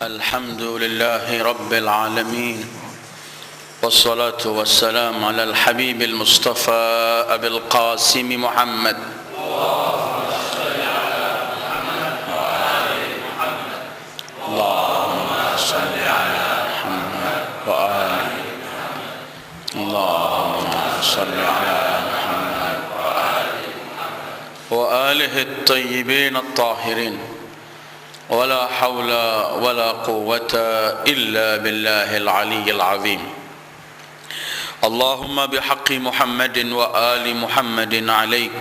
الحمد لله رب العالمين والصلاة والسلام على الحبيب المصطفى أبي القاسم محمد اللهم صل على محمد وآل اللهم صل على محمد وآله الطيبين الطاهرين ولا حول ولا قوة إلا بالله العلي العظيم اللهم بحق محمد وآل محمد عليك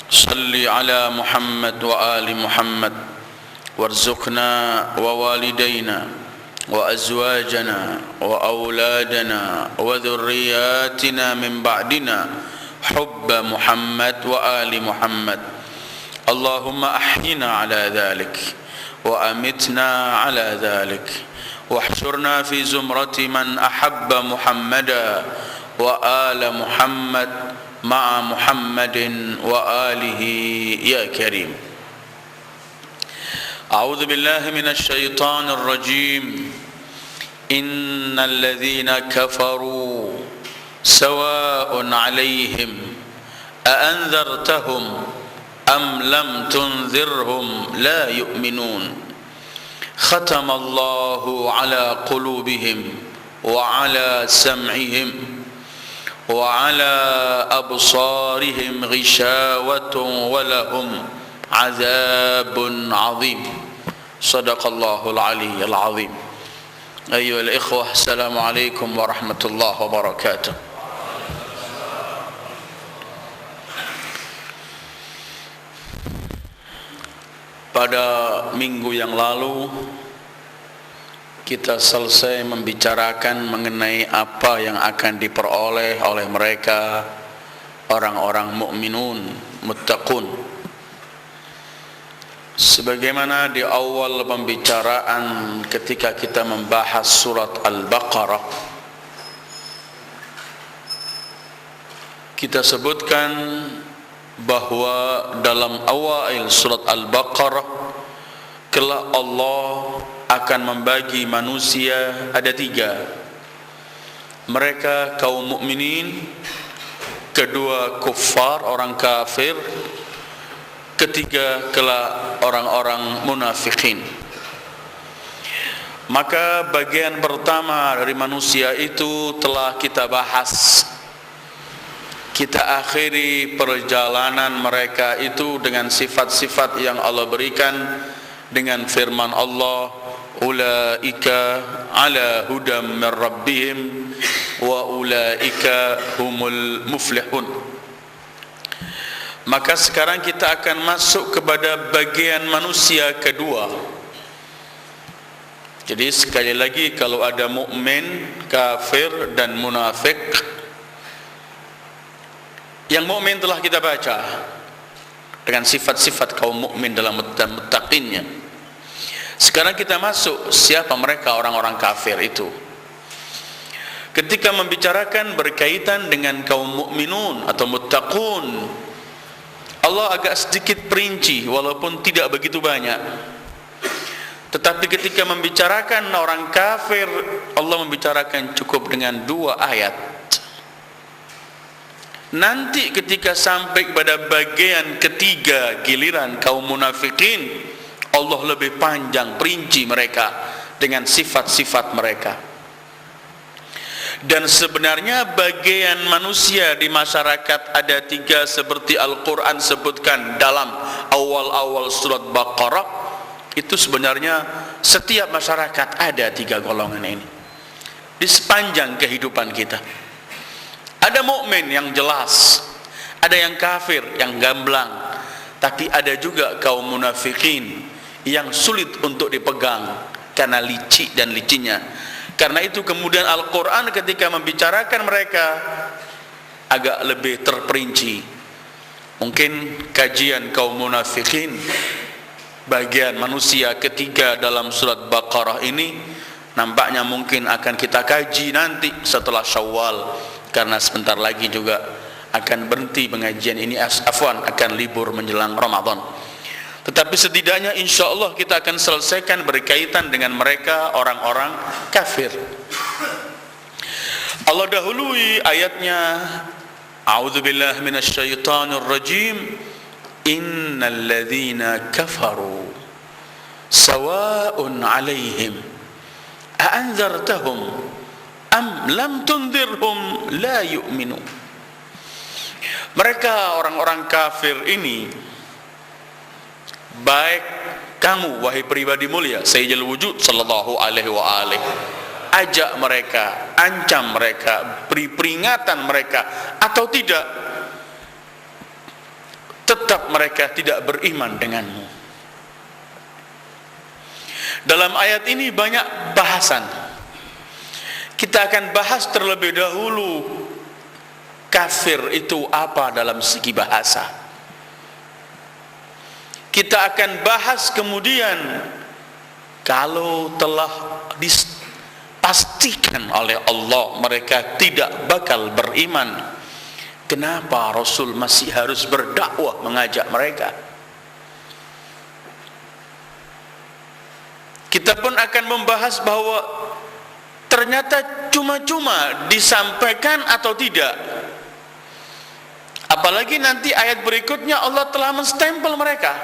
صل على محمد وآل محمد وارزقنا ووالدينا وأزواجنا وأولادنا وذرياتنا من بعدنا حب محمد وآل محمد اللهم أحينا على ذلك وأمتنا على ذلك واحشرنا في زمرة من أحب محمدا وآل محمد مع محمد وآله يا كريم أعوذ بالله من الشيطان الرجيم إن الذين كفروا سواء عليهم أأنذرتهم أم لم تنذرهم لا يؤمنون ختم الله على قلوبهم وعلى سمعهم وعلى أبصارهم غشاوة ولهم عذاب عظيم صدق الله العلي العظيم أيها الإخوة السلام عليكم ورحمة الله وبركاته. Pada minggu yang lalu kita selesai membicarakan mengenai apa yang akan diperoleh oleh mereka orang-orang mukminun muttaqun. Sebagaimana di awal pembicaraan ketika kita membahas surat Al-Baqarah, kita sebutkan bahwa dalam awal surat Al-Baqarah kelak Allah akan membagi manusia ada tiga. Mereka kaum mukminin, kedua kuffar orang kafir, ketiga kelak orang-orang munafikin. Maka bagian pertama dari manusia itu telah kita bahas. Kita akhiri perjalanan mereka itu dengan sifat-sifat yang Allah berikan dengan firman Allah, ulaika ala hudam min rabbihim wa ulaika humul muflihun. Maka sekarang kita akan masuk kepada bagian manusia kedua. Jadi sekali lagi, kalau ada mukmin, kafir dan munafik. Yang mukmin telah kita baca dengan sifat-sifat kaum mukmin dalam muttaqinnya. Sekarang kita masuk siapa mereka orang-orang kafir itu. Ketika membicarakan berkaitan dengan kaum mukminun atau muttaqun, Allah agak sedikit perinci walaupun tidak begitu banyak. Tetapi ketika membicarakan orang kafir, Allah membicarakan cukup dengan 2 ayat. Nanti ketika sampai pada bagian ketiga giliran kaum munafikin, Allah lebih panjang perinci mereka dengan sifat-sifat mereka. Dan sebenarnya bagian manusia di masyarakat ada 3 seperti Al-Quran sebutkan dalam awal-awal surat Baqarah. Itu sebenarnya setiap masyarakat ada 3 golongan ini di sepanjang kehidupan kita. Ada mukmin yang jelas, ada yang kafir yang gamblang, tapi ada juga kaum munafikin yang sulit untuk dipegang karena licik dan licinnya. Karena itu kemudian Al-Quran ketika membicarakan mereka agak lebih terperinci. Mungkin kajian kaum munafikin bagian manusia ketiga dalam surat Baqarah ini nampaknya mungkin akan kita kaji nanti setelah Syawal, karena sebentar lagi juga akan berhenti pengajian ini, akan libur menjelang Ramadan. Tetapi setidaknya insya Allah kita akan selesaikan berkaitan dengan mereka orang-orang kafir. Allah dahului ayatnya, A'udzubillahi minasyaitonir rajim, innal ladzina kafaru sawa'un 'alaihim a'anzartahum am lam tunzirhum la yu'minu. Mereka orang-orang kafir ini, baik kamu wahai pribadi mulia Sayyidul Wujud sallallahu alaihi wa alihi, ajak mereka, ancam mereka, beri peringatan mereka atau tidak, tetap mereka tidak beriman denganmu. Dalam ayat ini banyak bahasan. Kita akan bahas terlebih dahulu kafir itu apa dalam segi bahasa. Kita akan bahas kemudian kalau telah dipastikan oleh Allah mereka tidak bakal beriman, kenapa Rasul masih harus berdakwah mengajak mereka? Kita pun akan membahas bahwa ternyata cuma-cuma disampaikan atau tidak. Apalagi nanti ayat berikutnya Allah telah menstempel mereka.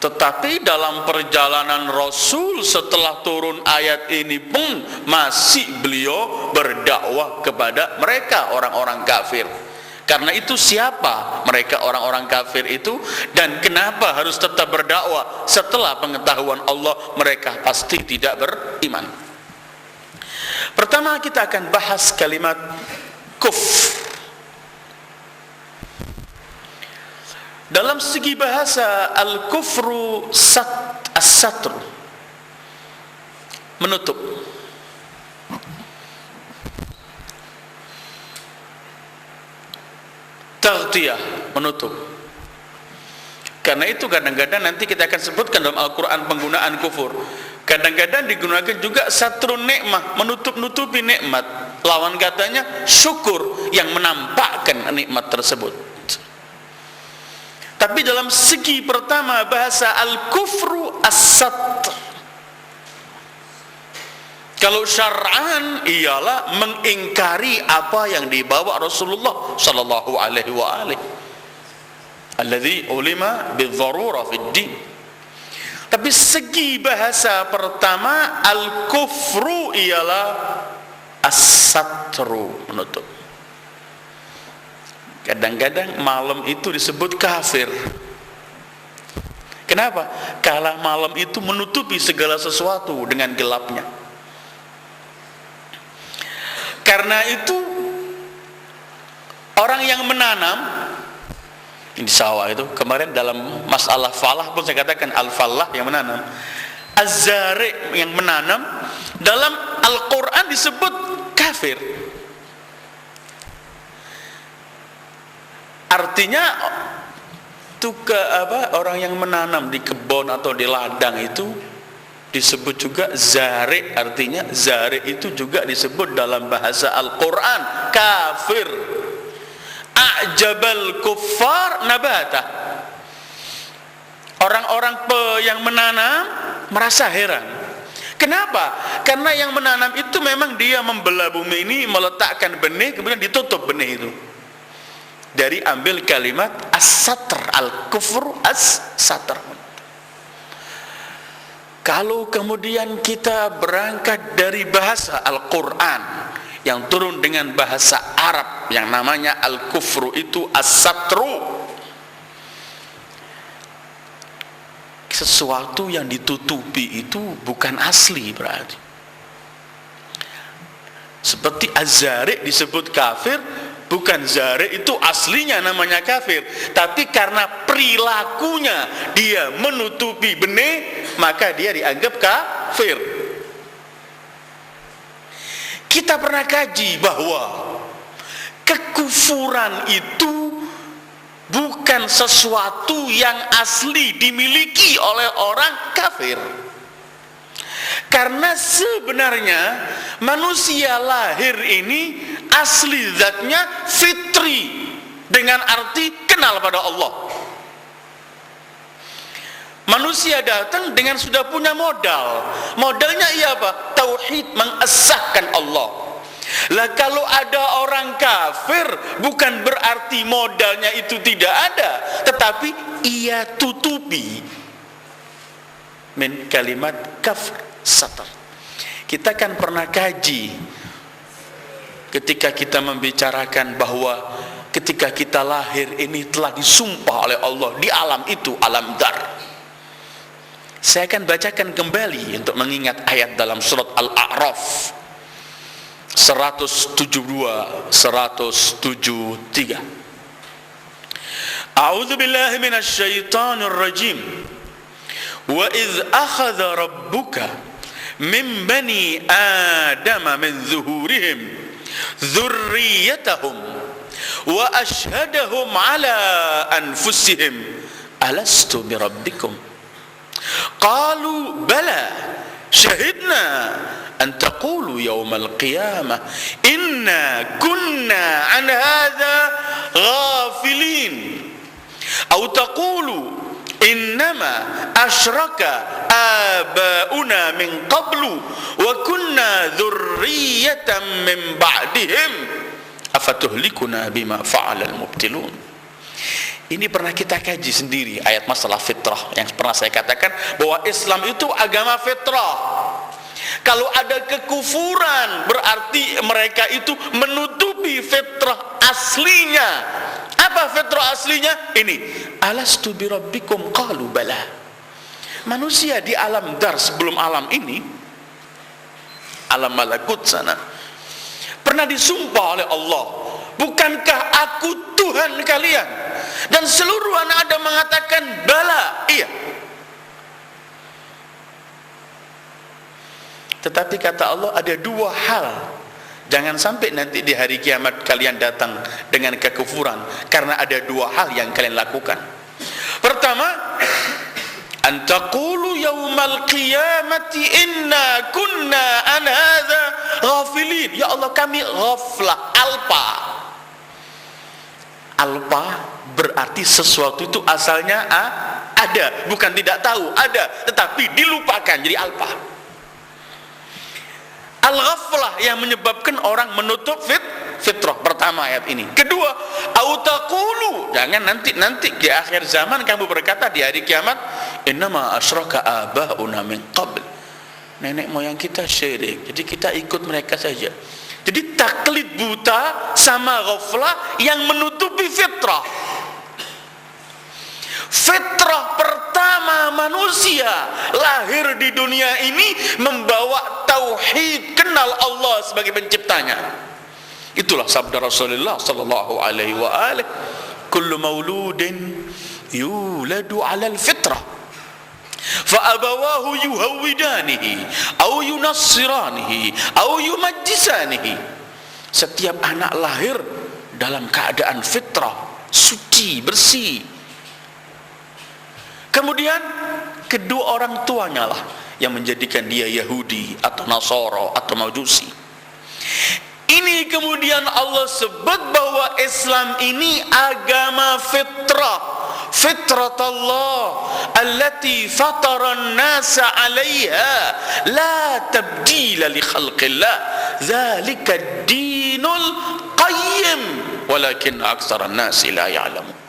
Tetapi dalam perjalanan Rasul setelah turun ayat ini pun masih beliau berdakwah kepada mereka orang-orang kafir. Karena itu siapa mereka orang-orang kafir itu, dan kenapa harus tetap berdakwah setelah pengetahuan Allah mereka pasti tidak beriman. Pertama kita akan bahas kalimat kufr. Dalam segi bahasa, al-kufru as-satr, menutup. Taghtiyah, menutup. Karena itu kadang-kadang nanti kita akan sebutkan dalam Al-Quran penggunaan kufur. Kadang-kadang digunakan juga satrun nikmah, menutup-nutupi nikmat. Lawan katanya syukur, yang menampakkan nikmat tersebut. Tapi dalam segi pertama bahasa, al-kufru as-satr. Kalau syar'an ialah mengingkari apa yang dibawa Rasulullah sallallahu alaihi wa alihi, alladzi ulima bidh-dharura fid din. Tapi segi bahasa pertama, al-kufru ialah as-satru, menutup. Kadang-kadang malam itu disebut kafir. Kenapa? Karena malam itu menutupi segala sesuatu dengan gelapnya. Karena itu orang yang menanam di sawah itu, kemarin dalam masalah falah pun saya katakan al-falah yang menanam, az-zari yang menanam, dalam Al-Quran disebut kafir. Artinya orang yang menanam di kebun atau di ladang itu disebut juga zari. Artinya zari itu juga disebut dalam bahasa Al-Quran kafir. A'jabal kuffar nabata. Orang-orang yang menanam merasa heran. Kenapa? Karena yang menanam itu memang dia membelah bumi ini, meletakkan benih, kemudian ditutup benih itu. Dari ambil kalimat as-satr, al-kufru as-satr. Kalau kemudian kita berangkat dari bahasa Al-Quran yang turun dengan bahasa Arab yang namanya al-kufru itu as-satru, sesuatu yang ditutupi itu bukan asli berarti. Seperti az-zari disebut kafir, bukan zari itu aslinya namanya kafir, tapi karena perilakunya dia menutupi benih, maka dia dianggap kafir. Kita pernah kaji bahwa kekufuran itu bukan sesuatu yang asli dimiliki oleh orang kafir. Karena sebenarnya manusia lahir ini asli zatnya fitri, dengan arti kenal pada Allah. Manusia datang dengan sudah punya modal. Modalnya ia apa? Tauhid, mengesahkan Allah. Lah kalau ada orang kafir, bukan berarti modalnya itu tidak ada, tetapi ia tutupi min kalimat kafir satar. Kita kan pernah kaji ketika kita membicarakan bahwa ketika kita lahir ini telah disumpah oleh Allah di alam itu, alam dar. Saya akan bacakan kembali untuk mengingat ayat dalam surat Al-A'raf 172 173. A'udzu billahi minasy syaithanir rajim. Wa idz akhadha rabbuka min bani adama min zuhurihim dzurriyyatahum wa ashhadahum ala anfusihim alastu birabbikum qalu bala syahidna an taqulu yawmal qiyamah inna kunna an hadha ghafilin aw taqulu innama asyraka abauna min qablu wa kunna dzurriyyatan min ba'dihim afatuhlikuna bima fa'alal mubtilun. Ini pernah kita kaji sendiri ayat masalah fitrah yang pernah saya katakan bahwa Islam itu agama fitrah. Kalau ada kekufuran berarti mereka itu menutupi fitrah aslinya. Apa fitrah aslinya? Ini, alastu birabbikum qalu bala. Manusia di alam dar sebelum alam ini, alam malakut sana, pernah disumpah oleh Allah, bukankah aku Tuhan kalian? Dan seluruh anak Adam mengatakan bala, iya. Tetapi kata Allah ada dua hal, jangan sampai nanti di hari kiamat kalian datang dengan kekufuran, karena ada dua hal yang kalian lakukan. Pertama, an taqulu yaumal qiyamati inna kunna an hadza ghafilin. Ya Allah, kami ghaflah, alpa. Alpa berarti sesuatu itu asalnya ada, bukan tidak tahu, ada, tetapi dilupakan, jadi alpa. Al-ghaflah yang menyebabkan orang menutup fitrah. Pertama ayat ini. Kedua, autaqulu, jangan nanti di akhir zaman kamu berkata di hari kiamat, innama asyraka abauna min qabl. Nenek moyang kita syirik, jadi kita ikut mereka saja. Jadi taklid buta sama ghaflah yang menutupi fitrah. Fitrah pertama manusia lahir di dunia ini membawa tauhid, kenal Allah sebagai penciptanya. Itulah sabda Rasulullah sallallahu alaihi wa alihi, kullu mauludin yuladu 'alal fitrah fa abawahu yuhawidanihi aw yunassiranihi aw yumajjisanihi. Setiap anak lahir dalam keadaan fitrah, suci, bersih. Kemudian kedua orang tuanya lah yang menjadikan dia Yahudi atau Nasara atau Majusi. Ini kemudian Allah sebut bahwa Islam ini agama fitrah, fitratullah allati fataran nasa 'alaiha la tabdila li khalqillah dzalika ad-dinul qayyim walakin aktsaran nasi la ya'lamun.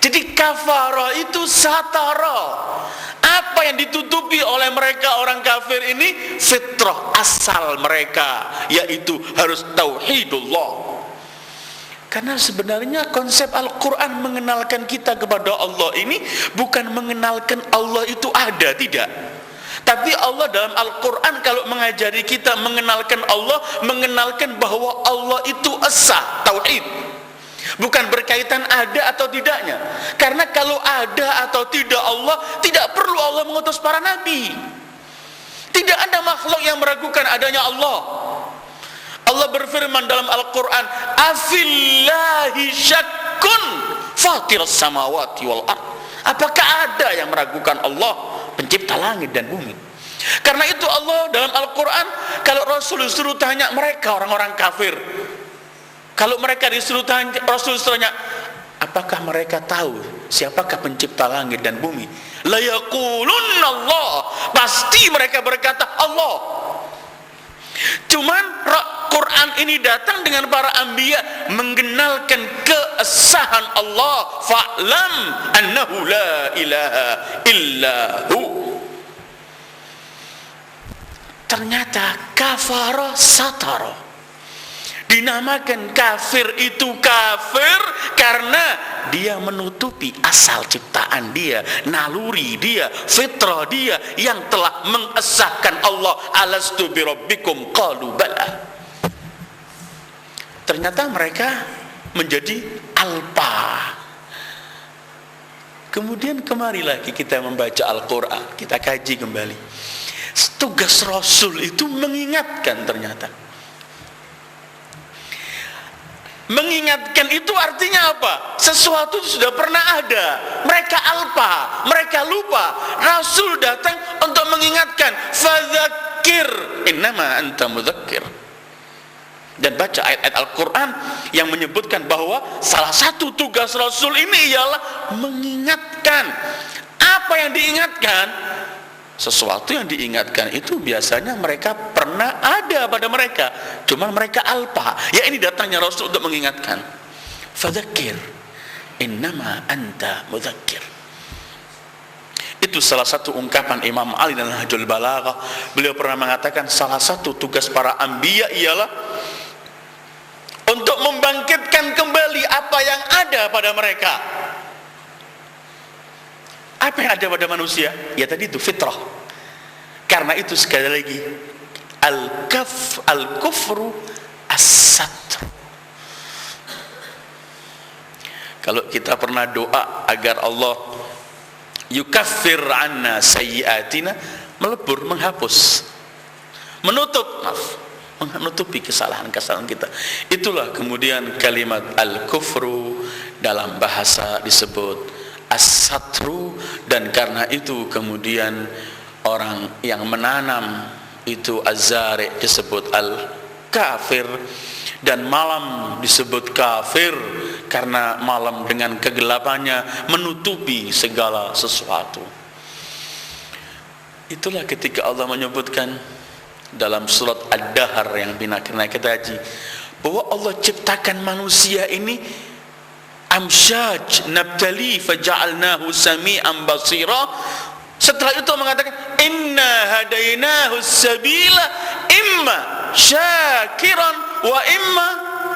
Jadi kafara itu satara. Apa yang ditutupi oleh mereka orang kafir ini? Fitrah asal mereka, yaitu harus tauhidullah. Karena sebenarnya konsep Al-Quran mengenalkan kita kepada Allah ini bukan mengenalkan Allah itu ada, tidak. Tapi Allah dalam Al-Quran kalau mengajari kita mengenalkan Allah, mengenalkan bahwa Allah itu esa, tauhid. Bukan berkaitan ada atau tidaknya. Karena kalau ada atau tidak Allah, tidak perlu Allah mengutus para nabi. Tidak ada makhluk yang meragukan adanya Allah. Allah berfirman dalam Al-Quran, afillahi syakkun fatiras samawati wal ard. Apakah ada yang meragukan Allah, pencipta langit dan bumi? Karena itu Allah dalam Al-Quran, kalau Rasul disuruh tanya mereka orang-orang kafir, kalau mereka disuruh tanya, Rasul tanya, apakah mereka tahu siapakah pencipta langit dan bumi? La yaqulunna Allah, pasti mereka berkata Allah. Cuman Quran ini datang dengan para anbiya mengenalkan keesahan Allah. Fa'lam annahu la ilaha illahu. Ternyata kafara satara. Dinamakan kafir itu kafir karena dia menutupi asal ciptaan dia, naluri dia, fitrah dia yang telah mengesahkan Allah. Alastu birabbikum qalu bala. Ternyata mereka menjadi alpa. Kemudian kemari lagi kita membaca Al-Quran, kita kaji kembali. Tugas Rasul itu mengingatkan ternyata. Mengingatkan itu artinya apa? Sesuatu itu sudah pernah ada. Mereka alpa, mereka lupa. Rasul datang untuk mengingatkan. Fadzakir innama anta mudzakir. Dan baca ayat-ayat Al-Quran yang menyebutkan bahwa salah satu tugas Rasul ini ialah mengingatkan. Apa yang diingatkan? Sesuatu yang diingatkan itu biasanya mereka pernah ada pada mereka, cuma mereka alpa. Ya, ini datangnya Rasul untuk mengingatkan. Fadzakir innama anta mudzakir. Itu salah satu ungkapan Imam Ali dalam Nahjul Balaghah. Beliau pernah mengatakan salah satu tugas para anbiya ialah untuk membangkitkan kembali apa yang ada pada mereka. Apa yang ada pada manusia? Ya tadi itu fitrah. Karena itu sekali lagi al-kufru as-satr. Kalau kita pernah doa agar Allah yukaffir anna sayyiatina, melebur, menghapus, menutupi kesalahan-kesalahan kita. Itulah kemudian kalimat al-kufru dalam bahasa disebut as-satru, dan karena itu kemudian orang yang menanam itu az-zari disebut al-kafir, dan malam disebut kafir karena malam dengan kegelapannya menutupi segala sesuatu. Itulah ketika Allah menyebutkan dalam surat Ad-Dahr yang pernah kita haji bahwa Allah ciptakan manusia ini amsyaj nabtali faja'alnahu sami'an basira. Setelah itu mengatakan inna hadainahu sabila imma syakiran wa imma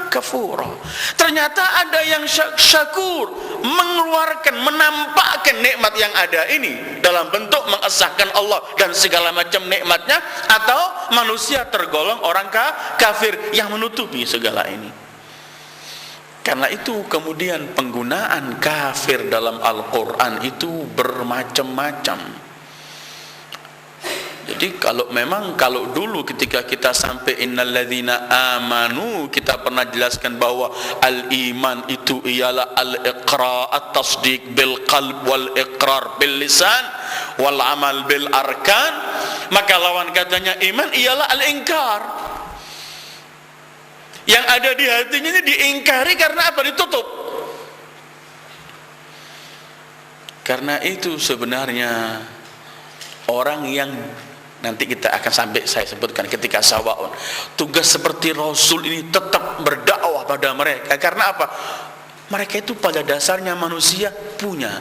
kafura. Ternyata ada yang syakur, mengeluarkan, menampakkan nikmat yang ada ini dalam bentuk mengesahkan Allah dan segala macam nikmatnya, atau manusia tergolong orang kafir yang menutupi segala ini. Karena itu kemudian penggunaan kafir dalam Al-Quran itu bermacam-macam. Jadi kalau dulu ketika kita sampai innalladzina amanu, kita pernah jelaskan bahwa al-iman itu ialah al-iqra, at-tasdiq bil qalb wal iqrar bil lisan wal amal bil arkan. Maka lawan katanya iman ialah al-inkar. Yang ada di hatinya ini diingkari karena apa? Ditutup. Karena itu sebenarnya orang yang nanti kita akan sampai saya sebutkan ketika Sawaun, tugas seperti Rasul ini tetap berdakwah pada mereka. Karena apa? Mereka itu pada dasarnya manusia punya.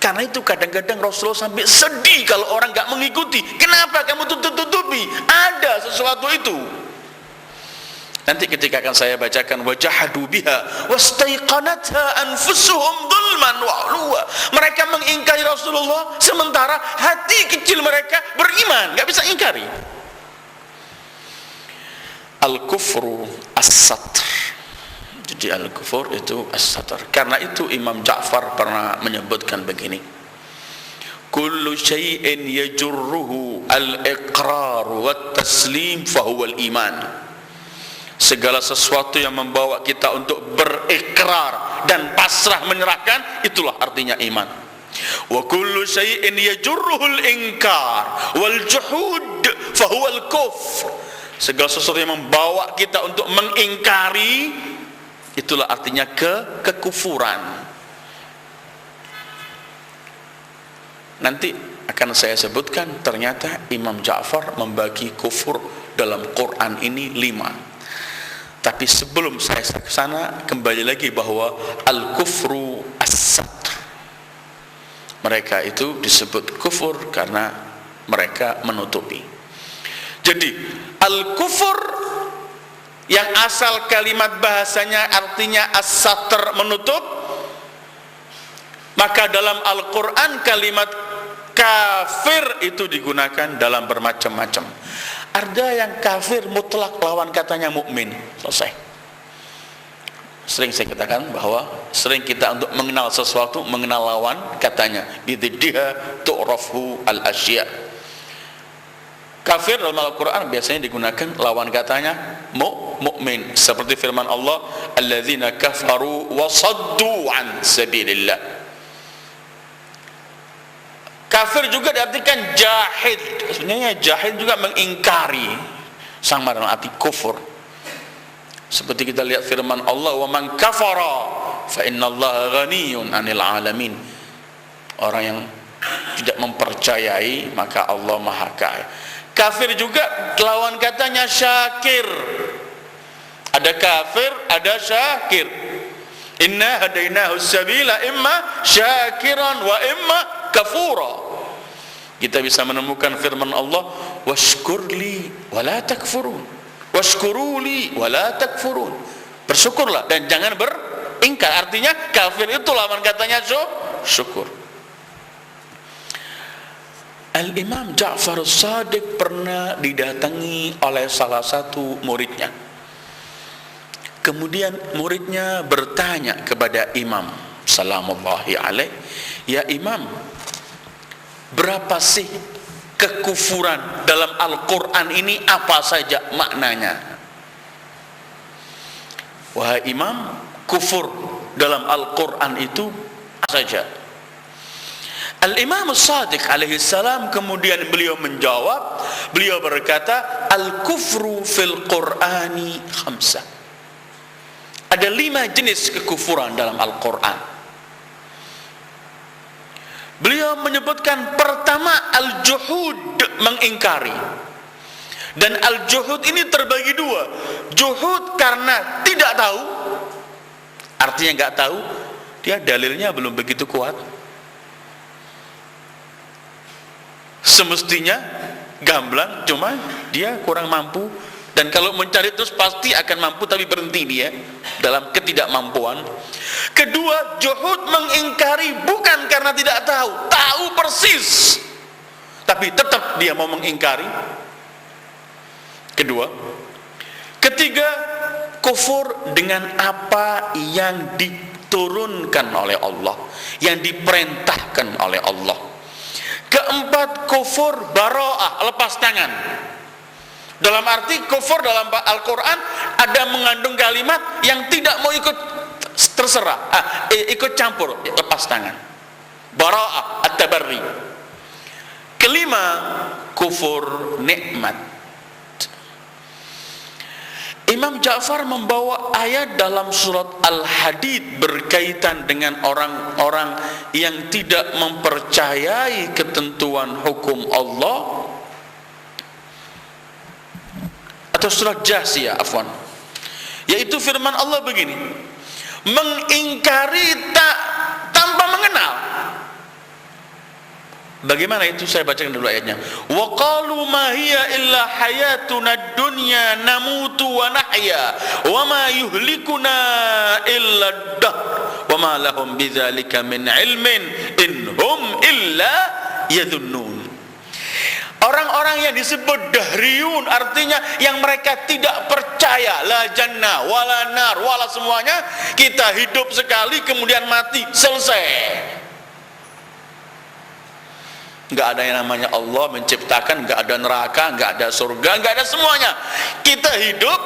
Karena itu kadang-kadang Rasulullah sampai sedih kalau orang gak mengikuti. Kenapa kamu tutup-tutupi? Ada sesuatu itu. Nanti ketika akan saya bacakan wajahadu biha wastaiqanatha anfusuhum dhulman wa 'uluwa. Mereka mengingkari Rasulullah sementara hati kecil mereka beriman, enggak bisa ingkari. Al-kufru as-satr. Jadi al-kufur itu as-satr. Karena itu Imam Ja'far pernah menyebutkan begini. Kullu syai'in yajurruhu al-iqrar wa at-taslim fa huwa al-iman. Segala sesuatu yang membawa kita untuk berikrar dan pasrah menyerahkan, itulah artinya iman. Wa kullu syai'in yajurruhul inkar wal juhud fa huwal kufr. Segala sesuatu yang membawa kita untuk mengingkari, itulah artinya kekufuran. nanti akan saya sebutkan, ternyata Imam Ja'far membagi kufur dalam Quran ini 5. Tapi sebelum saya ke sana, kembali lagi bahwa al-kufru as-satr, mereka itu disebut kufur karena mereka menutupi. Jadi al-kufur yang asal kalimat bahasanya artinya as-satr, menutup, maka dalam Al-Quran kalimat kafir itu digunakan dalam bermacam-macam. Ada yang kafir mutlak, lawan katanya mukmin, selesai. Sering saya katakan bahwa sering kita untuk mengenal sesuatu mengenal lawan katanya. Bididdiha tu'rafu al-asya. Kafir dalam Al-Quran biasanya digunakan lawan katanya mukmin, seperti firman Allah, alladzina kafaru wa saddu an sabilillah. Kafir juga diartikan jahid. Sebenarnya jahid juga mengingkari, sama dalam arti kufur. Seperti kita lihat firman Allah, wa man kafara fa innallaha ghaniyun 'anil 'alamin. Orang yang tidak mempercayai maka Allah Maha Kaya. Kafir juga lawan katanya syakir. Ada kafir, ada syakir. Inna hadainahu sabila imma syakiran wa imma kafura. Kita bisa menemukan firman Allah, washkurli wa la takfurun, washkuruli wa la takfurun. Bersyukurlah dan jangan beringkar. Artinya kafir itu lawan katanya syukur. Al-Imam Ja'far as-Sadiq pernah didatangi oleh salah satu muridnya. Kemudian muridnya bertanya kepada Imam salamullahi alaih, ya Imam, berapa sih kekufuran dalam Al-Quran ini, apa saja maknanya? Wahai Imam, kufur dalam Al-Quran itu apa saja? Al-Imam As-Sadiq alaihi salam kemudian beliau menjawab, beliau berkata, al-kufru fil Qur'ani khamsah. Ada 5 jenis kekufuran dalam Al-Quran. Beliau menyebutkan pertama al-juhud, mengingkari. Dan al-juhud ini terbagi 2. Juhud karena tidak tahu, artinya nggak tahu, dia dalilnya belum begitu kuat. Semestinya gamblang, cuma dia kurang mampu. Dan kalau mencari terus pasti akan mampu, tapi berhenti dia dalam ketidakmampuan. Kedua, juhud, mengingkari bukan karena tidak tahu, tahu persis, tapi tetap dia mau mengingkari. Kedua. Ketiga, kufur dengan apa yang diturunkan oleh Allah, yang diperintahkan oleh Allah. Keempat, kufur bara'ah, lepas tangan. Dalam arti kufur dalam Al-Quran ada mengandung kalimat yang tidak mau ikut terserah, ikut campur, lepas tangan. Bara'ah, at-tabarri. Kelima, kufur nikmat. Imam Ja'far membawa ayat dalam surat Al-Hadid berkaitan dengan orang-orang yang tidak mempercayai ketentuan hukum Allah, atau surat Jasiyah, afwan, yaitu firman Allah begini, mengingkari tanpa mengenal. Bagaimana itu? Saya bacakan dulu ayatnya. Wa qalu ma hiya illa hayatuna dunya namutu wa nahya wa ma yuhlikuna illa ad-dahr wa ma lahum bidzalika min ilmin in hum illa yadhunnun. Orang-orang yang disebut dahriyun, artinya yang mereka tidak percaya la jannah wala nar wala semuanya, kita hidup sekali kemudian mati, selesai. Nggak ada yang namanya Allah menciptakan, nggak ada neraka, nggak ada surga, nggak ada semuanya. Kita hidup,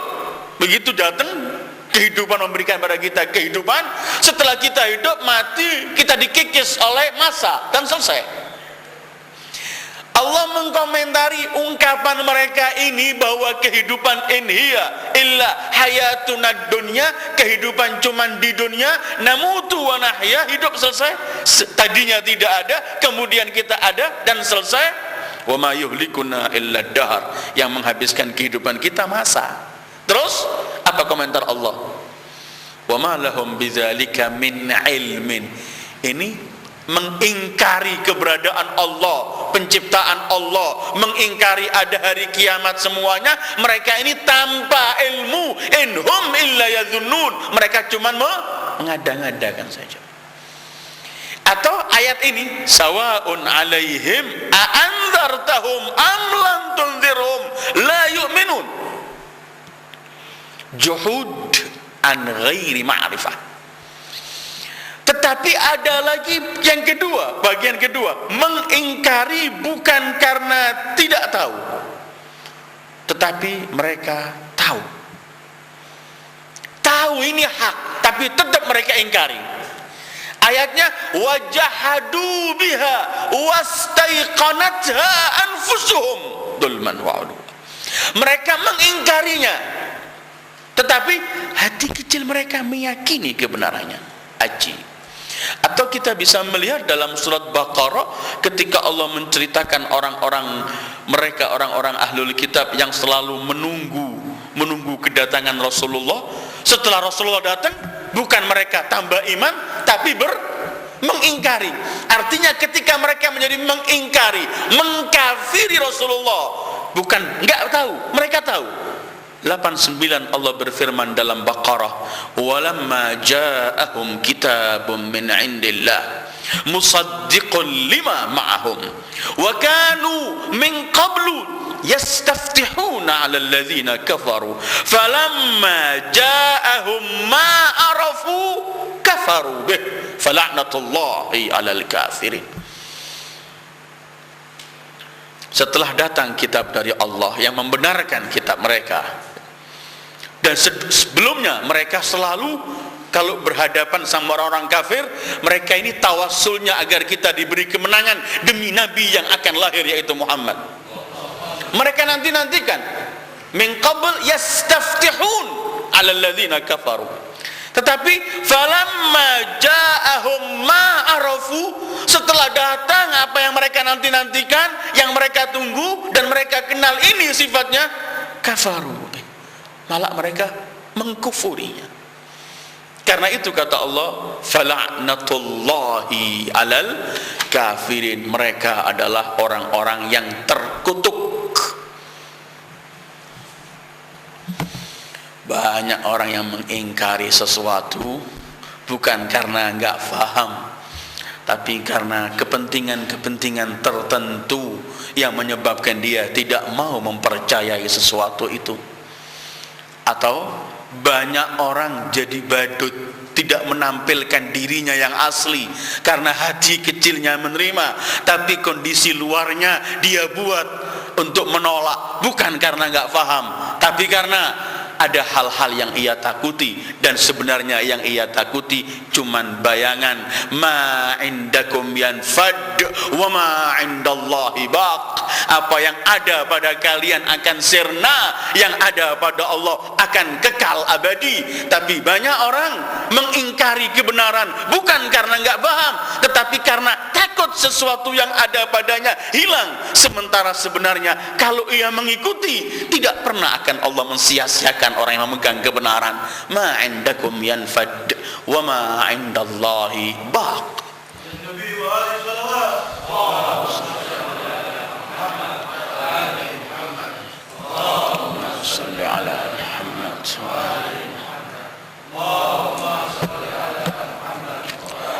begitu datang kehidupan memberikan pada kita kehidupan, setelah kita hidup mati, kita dikikis oleh masa dan selesai. Allah mengkomentari ungkapan mereka ini bahwa kehidupan inhiya illa hayatunad dunya, kehidupan cuman di dunia, namutu wa nahya, hidup selesai. Tadinya tidak ada, kemudian kita ada dan selesai. Wa ma yuhlikuna illa dahar, yang menghabiskan kehidupan kita masa. Terus apa komentar Allah? Wa ma lahum bidzalika min ilmin. Ini mengingkari keberadaan Allah, penciptaan Allah, mengingkari ada hari kiamat semuanya. Mereka ini tanpa ilmu, inhum illa yadhunnun, mereka cuma mengada-ngadakan saja. Atau ayat ini, sawaun alaihim a'anzartahum am lam tunzirhum la yu'minun. Juhud an ghairi ma'rifah. Tetapi ada lagi yang kedua, bagian kedua, mengingkari bukan karena tidak tahu, tetapi mereka tahu. Tahu ini hak, tapi tetap mereka ingkari. Ayatnya, wajahadu biha wastaiqanatha anfusuhum dzulman wa 'uluwa. Mereka mengingkarinya, tetapi hati kecil mereka meyakini kebenarannya. Aji. Atau kita bisa melihat dalam surat Baqarah ketika Allah menceritakan orang-orang ahlul kitab yang selalu menunggu kedatangan Rasulullah. Setelah Rasulullah datang, bukan mereka tambah iman, tapi mengingkari. Artinya ketika mereka menjadi mengingkari, mengkafiri Rasulullah, bukan enggak tahu, mereka tahu. 89 Allah berfirman dalam Baqarah, walamma ja'ahum kitabun min indillah musaddiqun lima ma'ahum wa kanu min qablu yastaftihuna 'ala alladhina kafaru falamma ja'ahum ma arafu kafaru bih fala'natullahi 'alal kafirin. Setelah datang kitab dari Allah yang membenarkan kitab mereka, dan sebelumnya mereka selalu kalau berhadapan sama orang-orang kafir, mereka ini tawassulnya agar kita diberi kemenangan demi Nabi yang akan lahir, yaitu Muhammad. Mereka nanti-nantikan min qabl yastaftihun 'ala alladhina kafaru. Tetapi falamma ja'ahum ma arafu, setelah datang apa yang mereka nanti-nantikan, yang mereka tunggu dan mereka kenal ini sifatnya, kafaru, malah mereka mengkufurinya. Karena itu kata Allah, fala'natullahi 'alal kafirin, mereka adalah orang-orang yang terkutuk. Banyak orang yang mengingkari sesuatu bukan karena enggak faham, tapi karena kepentingan-kepentingan tertentu yang menyebabkan dia tidak mau mempercayai sesuatu itu. Atau banyak orang jadi badut, tidak menampilkan dirinya yang asli karena hati kecilnya menerima, tapi kondisi luarnya dia buat untuk menolak, bukan karena enggak faham, tapi karena ada hal-hal yang ia takuti, dan sebenarnya yang ia takuti cuman bayangan. Ma indakum yanfad wa ma indallahi baq. Apa yang ada pada kalian akan sirna, yang ada pada Allah akan kekal abadi. Tapi banyak orang mengingkari kebenaran bukan karena enggak paham, tetapi karena takut sesuatu yang ada padanya hilang. Sementara sebenarnya kalau ia mengikuti, tidak pernah akan Allah mensia-siakan orang yang memegang kebenaran. Ma indakum yanfad wa ma indallahi baq. Salli ala Muhammad.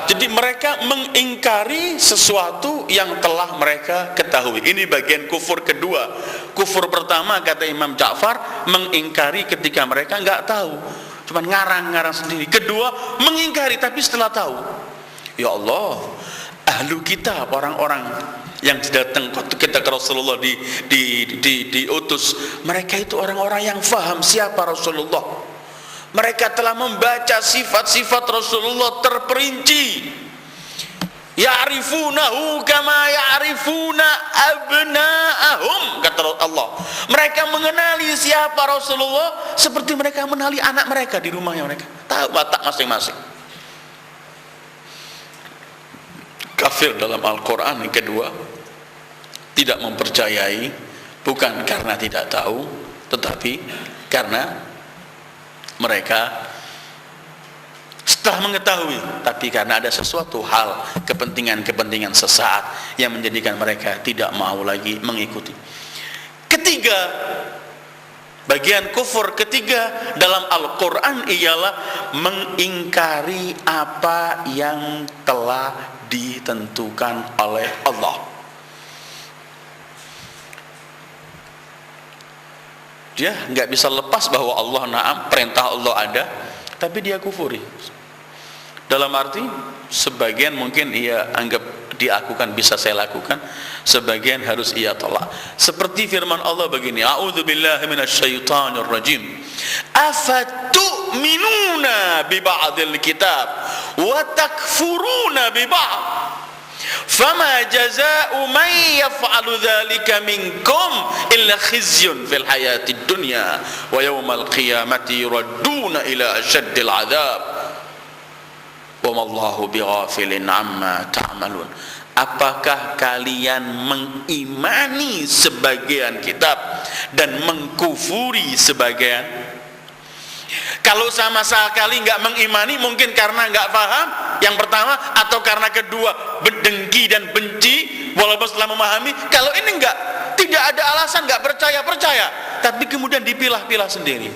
Jadi mereka mengingkari sesuatu yang telah mereka ketahui. Ini bagian kufur kedua. Kufur pertama kata Imam Ja'far, mengingkari ketika mereka enggak tahu, cuma ngarang-ngarang sendiri. Kedua, mengingkari tapi setelah tahu. Ya Allah, ahlu kitab, orang-orang yang datang kita ke Rasulullah diutus, mereka itu orang-orang yang faham siapa Rasulullah. Mereka telah membaca sifat-sifat Rasulullah terperinci. Ya'rifunahu kama ya'rifuna abna'ahum, kata Allah. Mereka mengenali siapa Rasulullah seperti mereka mengenali anak mereka di rumahnya mereka. Tahu watak masing-masing. Kafir dalam Al-Quran yang kedua, tidak mempercayai bukan karena tidak tahu, tetapi karena mereka setelah mengetahui, tapi karena ada sesuatu hal, kepentingan-kepentingan sesaat yang menjadikan mereka tidak mau lagi mengikuti. Ketiga, bagian kufur ketiga dalam Al-Quran ialah mengingkari apa yang telah ditentukan oleh Allah. Dia nggak bisa lepas bahwa Allah na'am, perintah Allah ada, tapi dia kufuri. Dalam arti sebagian mungkin ia anggap dia lakukan, bisa saya lakukan, sebagian harus ia tolak. Seperti firman Allah begini, a'udzubillahi minasyaitonir rajim, afatu'minuna bi ba'dil kitab wa takfuruna bi ba'd fama jazaa'u man yaf'alu dzalika minkum illa khizyun fil hayatid dunya wa yawmal qiyamati yuradduna ila asyaddil 'adzab wa mallahu bighafilin 'amma ta'malun. Apakah kalian mengimani sebagian kitab dan mengkufuri sebagian? Kalau sama sekali nggak mengimani, mungkin karena nggak paham yang pertama, atau karena kedua berdengki dan benci walaupun setelah memahami. Kalau ini enggak, tidak ada alasan, nggak percaya, tapi kemudian dipilah-pilah sendiri.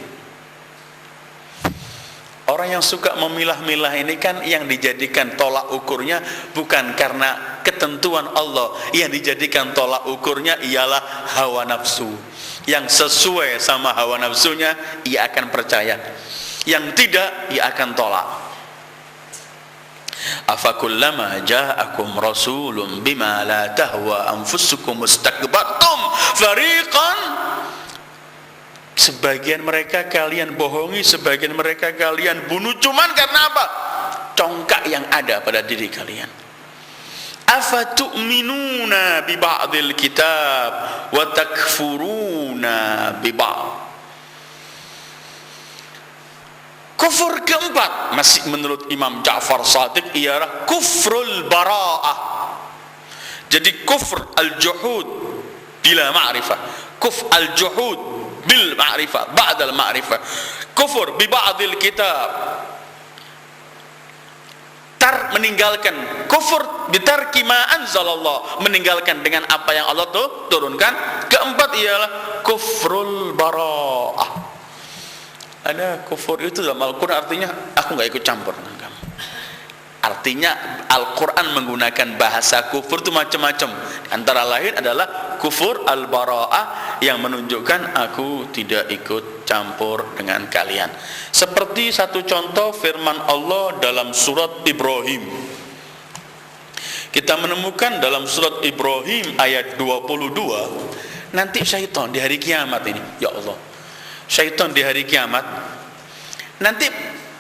Orang yang suka memilah-milah ini kan yang dijadikan tolak ukurnya bukan karena ketentuan Allah, yang dijadikan tolak ukurnya ialah hawa nafsu. Yang sesuai sama hawa nafsunya ia akan percaya, yang tidak ia akan tolak. Afakullama ja'akum rasulun bima la tahwa anfusukum mustakbartum fariqan. Sebagian mereka kalian bohongi, sebagian mereka kalian bunuh, cuman karena apa? Congkak yang ada pada diri kalian. Afatu'minuna bi ba'dil kitab wa takfuruna bi ba'd. Kufur keempat masih menurut Imam Ja'far Shadiq ialah kufrul bara'ah. Jadi kufur al-juhud bila ma'rifah, kufr al-juhud bil ma'rifah ba'dal ma'rifah, kufur bi ba'dil kitab, meninggalkan, kufur bitarki ma anzalallah, meninggalkan dengan apa yang Allah turunkan. Keempat ialah kufrul bara'ah. Ada kufur itu dalam Al-Quran artinya aku nggak ikut campur dengan kamu. Artinya Al-Quran menggunakan bahasa kufur itu macam-macam. Antara lain adalah kufur al-bara'ah yang menunjukkan aku tidak ikut campur dengan kalian. Seperti satu contoh firman Allah dalam surat Ibrahim. Kita menemukan dalam surat Ibrahim ayat 22, nanti syaitan di hari kiamat ini, ya Allah, syaitan di hari kiamat nanti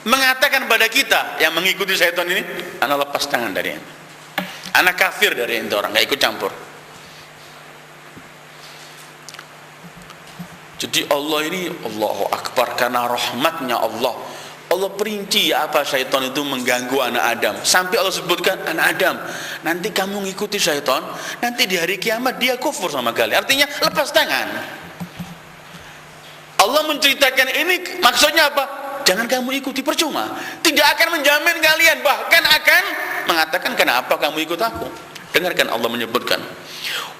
mengatakan pada kita yang mengikuti syaitan ini, anak lepas tangan dari ente, anak kafir dari ente, orang gak ikut campur. Jadi Allah ini, Allahu Akbar, karena rahmatnya Allah perinci apa syaitan itu mengganggu anak Adam. Sampai Allah sebutkan, anak Adam, nanti kamu ngikuti syaitan, nanti di hari kiamat dia kufur sama kalian. Artinya lepas tangan. Allah menceritakan ini maksudnya apa? Jangan kamu ikuti, percuma. Tidak akan menjamin kalian, bahkan akan mengatakan kenapa kamu ikut aku. Dengarkan Allah menyebutkan,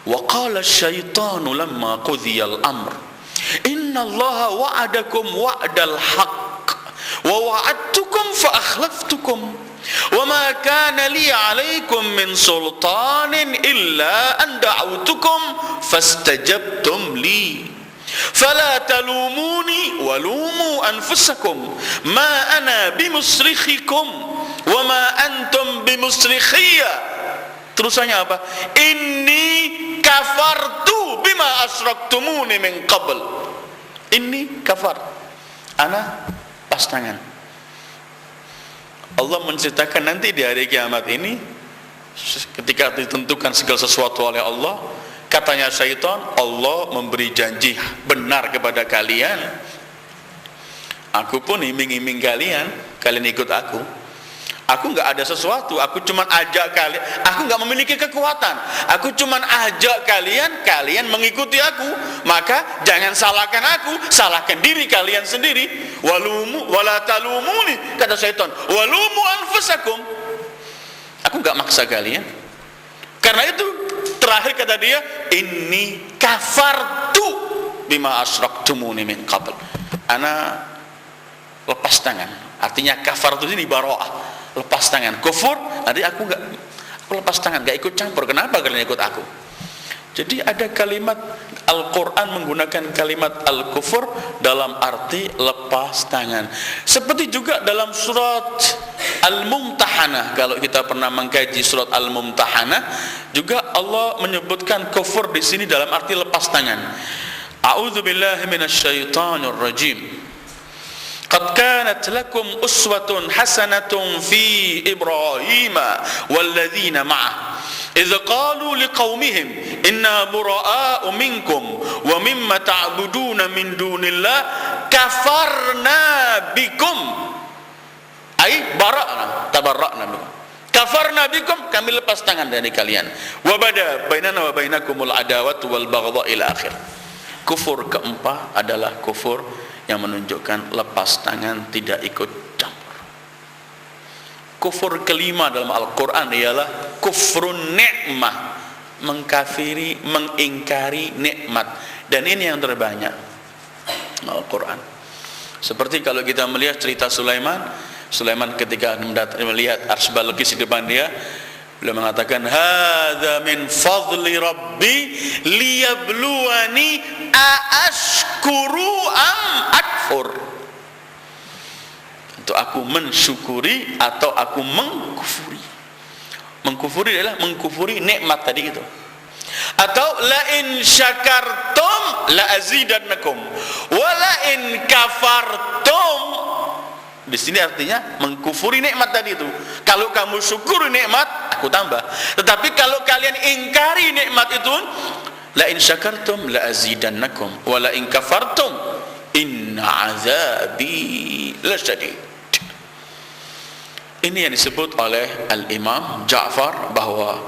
wa qala syaitanu lamma qudhiyal amr innallaha wa'adakum wa'dal haqq wa wa'adtukum fa akhlaftukum wa ma kana li 'alaikum min sultanin illa an da'awtukum fastajabtum li fala talumuni walumu anfusakum ma ana bimusrikhikum wa ma antum bimusrikhiyya. Terusannya apa? Inni kafartu bima asyraktumuni min qabl. Inni kafar, ana pas tangan. Allah menceritakan nanti di hari kiamat ini ketika ditentukan segala sesuatu oleh Allah, katanya syaitan, Allah memberi janji benar kepada kalian, aku pun iming-iming kalian ikut aku. Aku nggak ada sesuatu, aku cuman ajak kalian, aku nggak memiliki kekuatan, aku cuman ajak kalian mengikuti aku. Maka jangan salahkan aku, salahkan diri kalian sendiri. Walumu wala talumuni, kata syaitan, walumu anfusakum. Aku nggak maksa kalian. Karena itu terakhir kata dia, inni kafartu bima asyraktumuni min qabl. Ana lepas tangan. Artinya kafartu ini bara'ah, lepas tangan. Kufur, nanti aku lepas tangan, gak ikut campur. Kenapa kalian ikut aku? Jadi ada kalimat Al-Quran menggunakan kalimat al-kufur dalam arti lepas tangan. Seperti juga dalam surat Al-Mumtahanah, kalau kita pernah mengkaji surat Al-Mumtahanah, juga Allah menyebutkan kufur di sini dalam arti lepas tangan. A'udzubillahi minasyaitonir rajim. Qad kanat lakum uswatun hasanatun fi Ibrahim walladzina ma'ah idh qalu liqaumihim inna bura'a'u minkum wa mimma ta'buduna min dunillah kafarna bikum ay bara'na tabarra'na bikum. Kafarna bikum, kami lepas tangan dari kalian. Wa bada bainana wa bainakumul adawatu wal baghdha ila akhir. Kufur keempat adalah kufur yang menunjukkan lepas tangan, tidak ikut campur. Kufur kelima dalam Al-Quran ialah kufrun ni'mah, mengkafiri, mengingkari nikmat. Dan ini yang terbanyak Al-Quran. Seperti kalau kita melihat cerita Sulaiman ketika melihat arsy Balqis di depan dia, beliau mengatakan, hadza min fadli rabbi liyabluwani aashkuru am akfur. Untuk aku mensyukuri atau aku mengkufuri. Mengkufuri adalah mengkufuri nikmat tadi itu. Atau la in syakartum la azidannakum wa la in kafartum. Di sini artinya mengkufuri nikmat tadi itu. Kalau kamu syukuri nikmat, aku tambah. Tetapi kalau kalian ingkari nikmat itu, la in syakartum la azidannakum wa la in kafartum inna azabi lasyadid. Ini yang disebut oleh Al-Imam Ja'far bahwa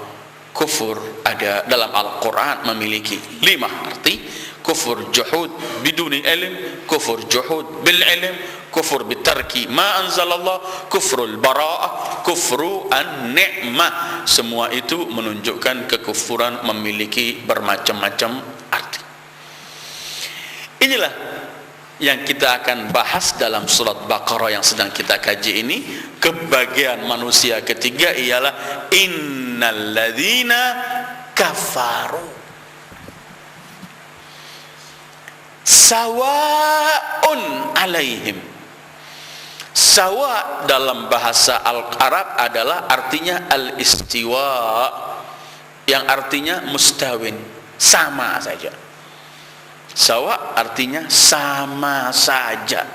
kufur ada dalam Al-Quran memiliki 5 arti. Kufur juhud biduni ilm, kufur juhud bil ilm, kufur bitarki ma anzalallah, kufrul bara'ah, kufru an-ni'mah. Semua itu menunjukkan kekufuran memiliki bermacam-macam arti. Inilah yang kita akan bahas dalam surat Baqarah yang sedang kita kaji ini. Kebahagiaan manusia ketiga ialah innalladzina kafaru sawa'un alaihim. Sawa dalam bahasa Al-Arab adalah artinya al-istiwa, yang artinya mustawin, sama saja. Sawa artinya sama saja.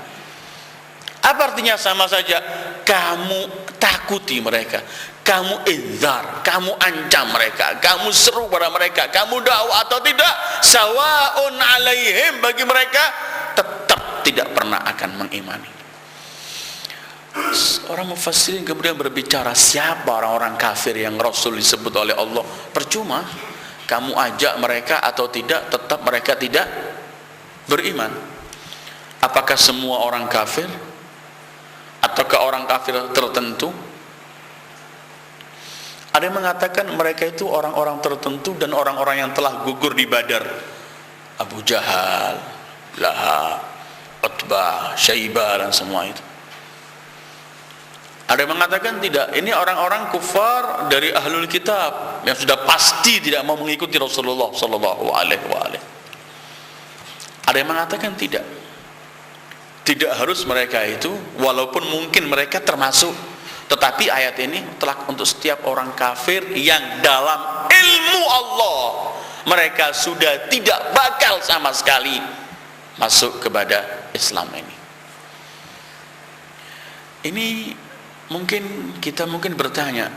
Apa artinya sama saja? Kamu takuti mereka, kamu idzar, kamu ancam mereka, kamu seru pada mereka, kamu dakwah atau tidak, sawaun alaihim, bagi mereka tetap tidak pernah akan mengimani. Orang mufassirin kemudian berbicara, siapa orang-orang kafir yang Rasul disebut oleh Allah? Percuma kamu ajak mereka atau tidak, tetap mereka tidak beriman. Apakah semua orang kafir ataukah orang kafir tertentu? Ada yang mengatakan mereka itu orang-orang tertentu dan orang-orang yang telah gugur di Badar. Abu Jahal, Lahab, Utbah, Syaibah dan semua itu. Ada yang mengatakan tidak, ini orang-orang kufar dari ahlul kitab yang sudah pasti tidak mau mengikuti Rasulullah sallallahu alaihi wasallam. Ada yang mengatakan tidak harus mereka itu, walaupun mungkin mereka termasuk, tetapi ayat ini telah untuk setiap orang kafir yang dalam ilmu Allah mereka sudah tidak bakal sama sekali masuk kepada Islam ini. Ini mungkin kita bertanya,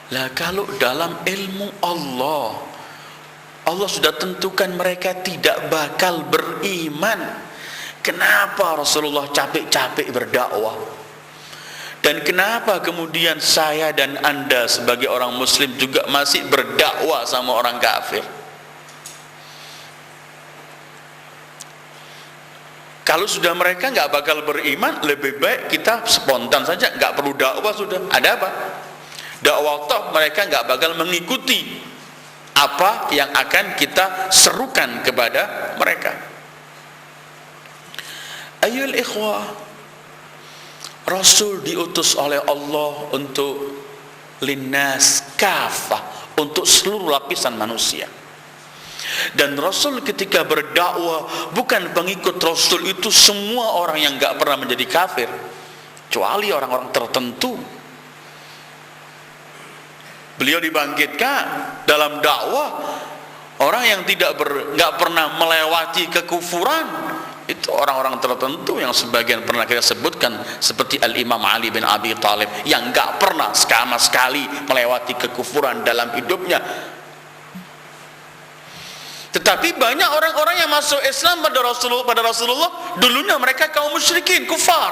Lah kalau dalam ilmu Allah, Allah sudah tentukan mereka tidak bakal beriman. Kenapa Rasulullah capek-capek berdakwah? Dan kenapa kemudian saya dan Anda sebagai orang muslim juga masih berdakwah sama orang kafir? Kalau sudah mereka nggak bakal beriman, lebih baik kita spontan saja, nggak perlu dakwah sudah. Ada apa? Dakwah toh mereka nggak bakal mengikuti apa yang akan kita serukan kepada mereka. Ayyul ikhwah, Rasul diutus oleh Allah untuk linnas kafah, untuk seluruh lapisan manusia. Dan Rasul ketika berdakwah, bukan pengikut Rasul itu semua orang yang gak pernah menjadi kafir, kecuali orang-orang tertentu. Beliau dibangkitkan dalam dakwah orang yang gak pernah melewati kekufuran. Itu orang-orang tertentu yang sebagian pernah kita sebutkan, seperti Al-Imam Ali bin Abi Thalib yang gak pernah sama sekali melewati kekufuran dalam hidupnya. Tetapi banyak orang-orang yang masuk Islam pada Rasulullah dulunya mereka kaum musyrikin, kufar.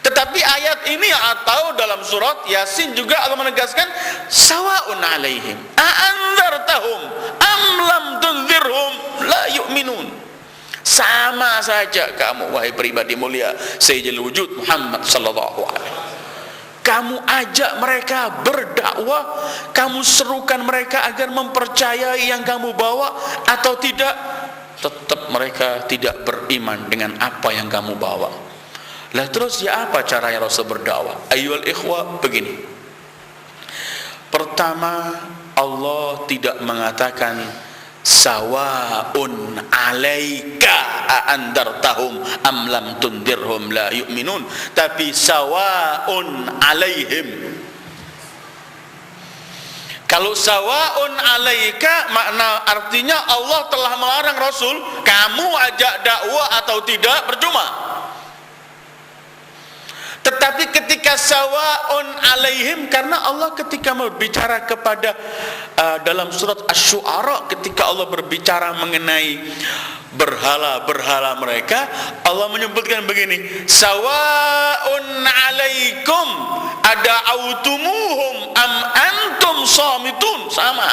Tetapi ayat ini atau dalam surat Yasin juga Allah menegaskan sawa'un alaihim a'anzartahum am lam tunzirhum la yu'minun. Sama saja kamu wahai pribadi mulia Sayyidul Wujud Muhammad sallallahu alaihi wasallam. Kamu ajak mereka berdakwah, kamu serukan mereka agar mempercayai yang kamu bawa atau tidak, tetap mereka tidak beriman dengan apa yang kamu bawa. Lah terus ya apa caranya Rasul berdakwah? Ayyuhal ikhwah, begini. Pertama, Allah tidak mengatakan sawaun alaika a'andartahum am lam tundirhum la yu'minun, tapi sawaun alaihim. Kalau sawaun alaika makna artinya Allah telah melarang Rasul, kamu ajak dakwah atau tidak percuma. Tetapi ketika sawaun alaihim, karena Allah ketika berbicara kepada dalam surat Asy-Syu'ara, ketika Allah berbicara mengenai berhala-berhala mereka, Allah menyebutkan begini, sawaun alaikum ada'autumuhum am antum shamitun. Sama.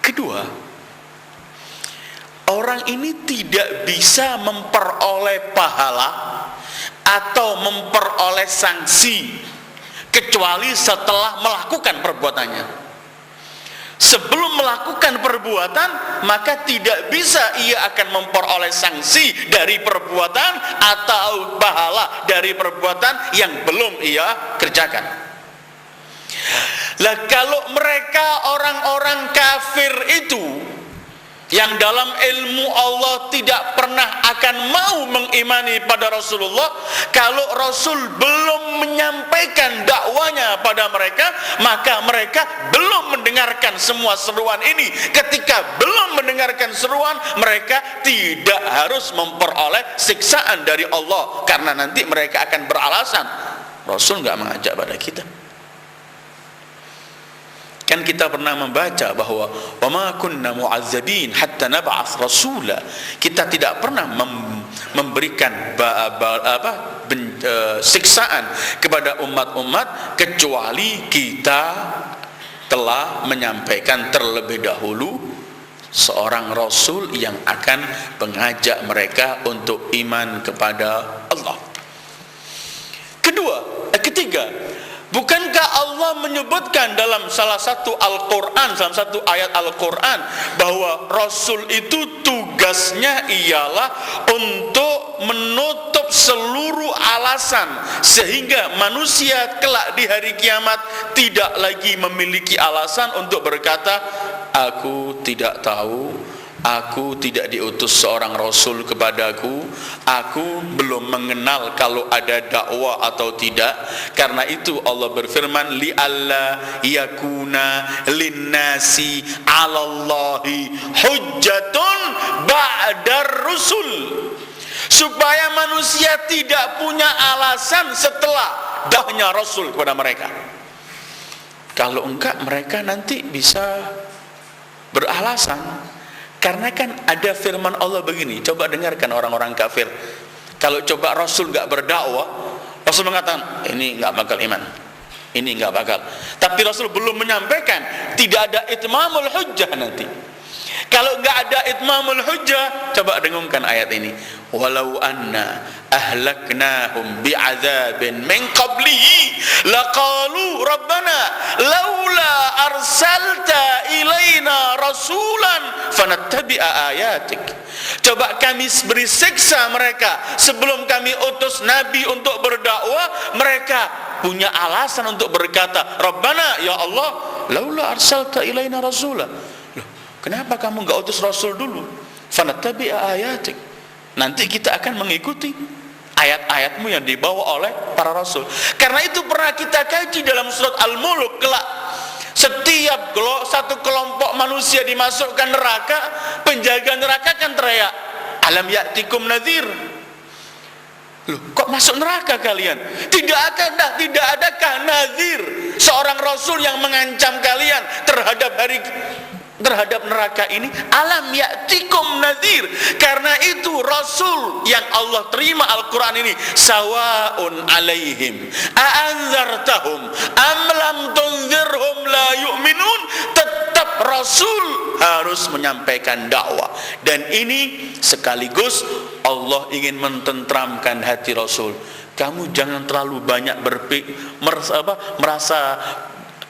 Kedua, orang ini tidak bisa memperoleh pahala atau memperoleh sanksi kecuali setelah melakukan perbuatannya. Sebelum melakukan perbuatan, maka tidak bisa ia akan memperoleh sanksi dari perbuatan atau pahala dari perbuatan yang belum ia kerjakan. Lah kalau mereka orang-orang kafir itu yang dalam ilmu Allah tidak pernah akan mau mengimani pada Rasulullah, kalau Rasul belum menyampaikan dakwanya pada mereka, maka mereka belum mendengarkan semua seruan ini. Ketika belum mendengarkan seruan, mereka tidak harus memperoleh siksaan dari Allah, karena nanti mereka akan beralasan Rasul nggak mengajak pada kita. Kan kita pernah membaca bahwa wa ma kunna mu'azzabin hatta nab'ats rasula. Kita tidak pernah memberikan siksaan kepada umat-umat kecuali kita telah menyampaikan terlebih dahulu seorang rasul yang akan mengajak mereka untuk iman kepada Allah. Ketiga, bukankah Allah menyebutkan dalam salah satu Al-Quran, dalam satu ayat Al-Quran, bahwa Rasul itu tugasnya ialah untuk menutup seluruh alasan, sehingga manusia kelak di hari kiamat tidak lagi memiliki alasan untuk berkata, aku tidak tahu, aku tidak diutus seorang Rasul kepadaku, aku belum mengenal kalau ada dakwah atau tidak. Karena itu Allah berfirman, li'alla yakuna linnasi 'alallahi hujjatun ba'dar rusul. supaya manusia tidak punya alasan setelah dakwahnya Rasul kepada mereka. Kalau enggak, mereka nanti bisa beralasan. Karena kan ada firman Allah begini, coba dengarkan orang-orang kafir. Kalau coba Rasul enggak berdakwah, Rasul mengatakan, ini enggak bakal iman, ini enggak bakal. Tapi Rasul belum menyampaikan, tidak ada itmamul hujjah nanti. Kalau enggak ada itmamul hujjah, coba dengungkan ayat ini. Walau anna ahlaknahum bi'adzabin min qablihi laqalu rabbana laula arsalta ilaina rasulan fanattabi'a ayatik. Coba kami beri siksa mereka sebelum kami utus nabi untuk berdakwah, mereka punya alasan untuk berkata, Rabbana, ya Allah, laula arsalta ilaina rasulan. Loh, kenapa kamu enggak utus rasul dulu? Fanattabi'a ayatik. Nanti kita akan mengikuti ayat-ayatmu yang dibawa oleh para rasul. Karena itu pernah kita kaji dalam surat Al-Mulk kelak. Setiap satu kelompok manusia dimasukkan neraka, penjaga neraka akan teriak, alam ya'tikum nadhir. Loh, kok masuk neraka kalian? Tidak adakah nadhir, seorang rasul yang mengancam kalian terhadap neraka ini? Alam ya'tikum nadhir. Karena itu Rasul yang Allah terima Al-Quran ini, sawaun alaihim a'anzartahum am lam tunzirhum la yu'minun. Tetap Rasul harus menyampaikan dakwah. Dan ini sekaligus Allah ingin mententramkan hati Rasul. Kamu jangan terlalu banyak merasa.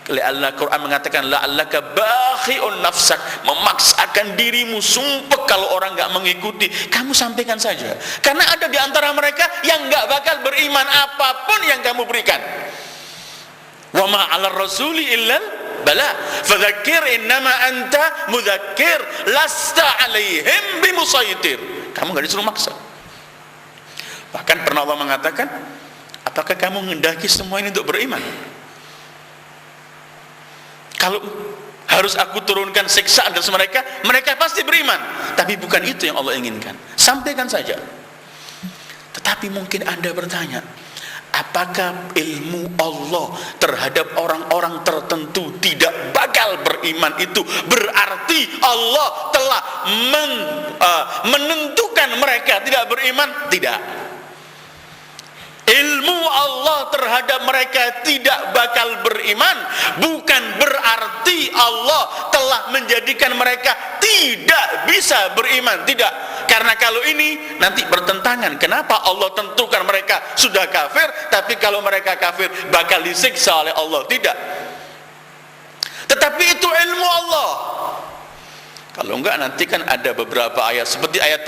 Al-Quran mengatakan la'allaka bakhi'un nafsak, memaksakan dirimu, sumpah kalau orang enggak mengikuti, kamu sampaikan saja. Karena ada di antara mereka yang enggak bakal beriman apapun yang kamu berikan. Wa ma 'alar rasuli illal bala, fadzakir innama anta mudzakir lasta 'alaihim bimusaitir. Kamu enggak disuruh maksa. Bahkan pernah Allah mengatakan, apakah kamu menghendaki semua ini untuk beriman? Kalau harus aku turunkan siksaan atas mereka, mereka pasti beriman. Tapi bukan itu yang Allah inginkan. Sampaikan saja. Tetapi mungkin Anda bertanya, apakah ilmu Allah terhadap orang-orang tertentu tidak bakal beriman itu berarti Allah telah menentukan mereka tidak beriman? Tidak. Ilmu Allah terhadap mereka tidak bakal beriman bukan berarti Allah telah menjadikan mereka tidak bisa beriman. Tidak. Karena kalau ini nanti bertentangan. Kenapa Allah tentukan mereka sudah kafir, tapi kalau mereka kafir bakal disiksa oleh Allah? Tidak. Tetapi itu ilmu Allah. Kalau enggak, nanti kan ada beberapa ayat seperti ayat